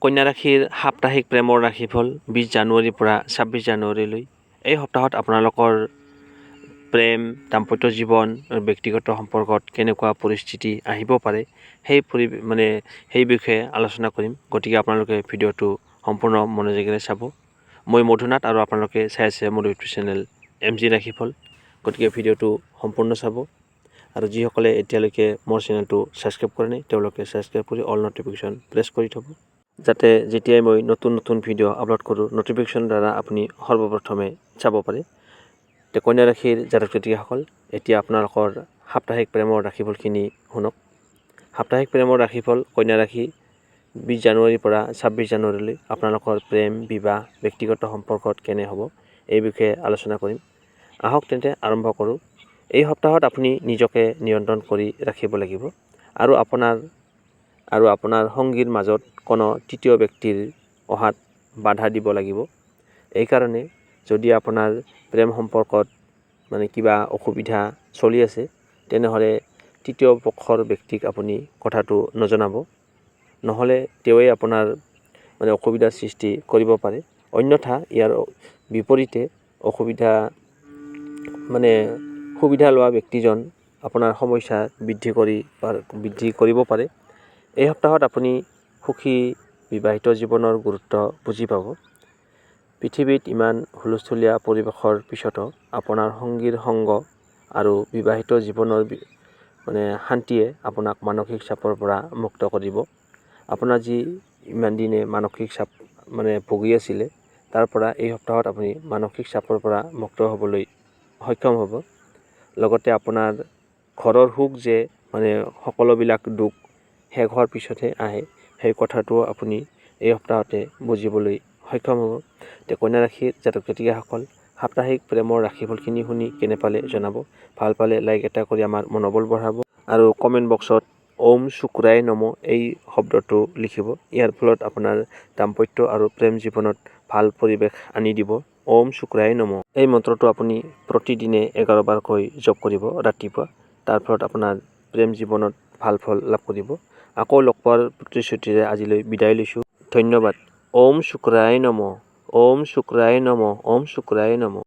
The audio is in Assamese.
কন্যা ৰাশিৰ সাপ্তাহিক প্ৰেমৰ ৰাশিফল 20 জানুৱাৰীৰ পৰা 26 জানুৱাৰীলৈ। এই সপ্তাহত আপোনালোকৰ প্ৰেম, দাম্পত্য জীৱন, ব্যক্তিগত সম্পৰ্কত কেনেকুৱা পৰিস্থিতি আহিব পাৰে সেই বিষয়ে আলোচনা কৰিম। গতিকে আপোনালোকে ভিডিঅ'টো সম্পূৰ্ণ মনোযোগেৰে চাব। মই মধুনাথ আৰু আপোনালোকে চাই আছে মোৰ ইউটিউব চেনেল MG ৰাশিফল। গতিকে ভিডিঅ'টো সম্পূৰ্ণ চাব। আৰু যিসকলে এতিয়ালৈকে মোৰ চেনেলটো ছাবস্ক্ৰাইব কৰে নাই তেওঁলোকে ছাবস্ক্ৰাইব কৰি অল নটিফিকেশ্যন প্ৰেছ কৰি থ'ব, যাতে যেতিয়াই মই নতুন ভিডিঅ' আপলোড কৰোঁ নটিফিকেশ্যনৰ দ্বাৰা আপুনি সৰ্বপ্ৰথমে চাব পাৰে। কন্যা ৰাশিৰ জাতক জাতিকাসকল, এতিয়া আপোনালোকৰ সাপ্তাহিক প্ৰেমৰ ৰাশিফলখিনি শুনক। সাপ্তাহিক প্ৰেমৰ ৰাশিফল কন্যা ৰাশি 20 জানুৱাৰীৰ পৰা 26 জানুৱাৰীলৈ আপোনালোকৰ প্ৰেম, বিবাহ, ব্যক্তিগত সম্পৰ্কত কেনে হ'ব এই বিষয়ে আলোচনা কৰিম। আহক তেন্তে আৰম্ভ কৰোঁ। এই সপ্তাহত আপুনি নিজকে নিয়ন্ত্ৰণ কৰি ৰাখিব লাগিব আৰু আপোনাৰ সংগীৰ মাজত কোনো তৃতীয় ব্যক্তিৰ অহাত বাধা দিব লাগিব। এইকাৰণে যদি আপোনাৰ প্ৰেম সম্পৰ্কত কিবা অসুবিধা চলি আছে, তেনেহ'লে তৃতীয় পক্ষৰ ব্যক্তিক আপুনি কথাটো নজনাব, নহ'লে তেওঁৱে আপোনাৰ অসুবিধাৰ সৃষ্টি কৰিব পাৰে। অন্যথা ইয়াৰ বিপৰীতে সুবিধা লোৱা ব্যক্তিজন আপোনাৰ সমস্যা বৃদ্ধি কৰিব পাৰে। এই সপ্তাহত আপুনি সুখী বিবাহিত জীৱনৰ গুৰুত্ব বুজি পাব। পৃথিৱীত ইমান হুলস্থুলীয়া পৰিৱেশৰ পিছতো আপোনাৰ সংগীৰ সংগ আৰু বিবাহিত জীৱনৰ শান্তিয়ে আপোনাক মানসিক চাপৰ পৰা মুক্ত কৰিব। আপোনাৰ যি ইমান দিনে মানসিক চাপ ভুগি আছিলে, তাৰ পৰা এই সপ্তাহত আপুনি মানসিক চাপৰ পৰা মুক্ত হ'বলৈ সক্ষম হ'ব। লগতে আপোনাৰ ঘৰৰ সুখ যে সকলোবিলাক দুখ শেষ হোৱাৰ পিছতহে আহে, সেই কথাটো আপুনি এই সপ্তাহতে বুজিবলৈ সক্ষম হ'ব। কন্যা ৰাশিৰ জাতক জাতিকাসকল, সাপ্তাহিক প্ৰেমৰ ৰাশিফলখিনি শুনি কেনে পালে জনাব। ভাল পালে লাইক এটা কৰি আমাৰ মনোবল বঢ়াব আৰু কমেণ্ট বক্সত ওম শুক্ৰায় নমঃ এই শব্দটো লিখিব। ইয়াৰ ফলত আপোনাৰ দাম্পত্য আৰু প্ৰেম জীৱনত ভাল পৰিৱেশ আনি দিব। ওম শুক্ৰায় নমঃ এই মন্ত্ৰটো আপুনি প্ৰতিদিনে 11 বাৰকৈ জপ কৰিব ৰাতিপুৱা। তাৰ ফলত আপোনাৰ প্ৰেম জীৱনত ভাল ফল লাভ কৰিব। আকৌ লগ পোৱাৰ প্ৰতিশ্ৰুতিৰে আজিলৈ বিদায় লৈছোঁ। ধন্যবাদ। ওম শুক্ৰায় নমঃ, ওম শুক্ৰায় নমঃ, ওম শুক্ৰায় নমঃ।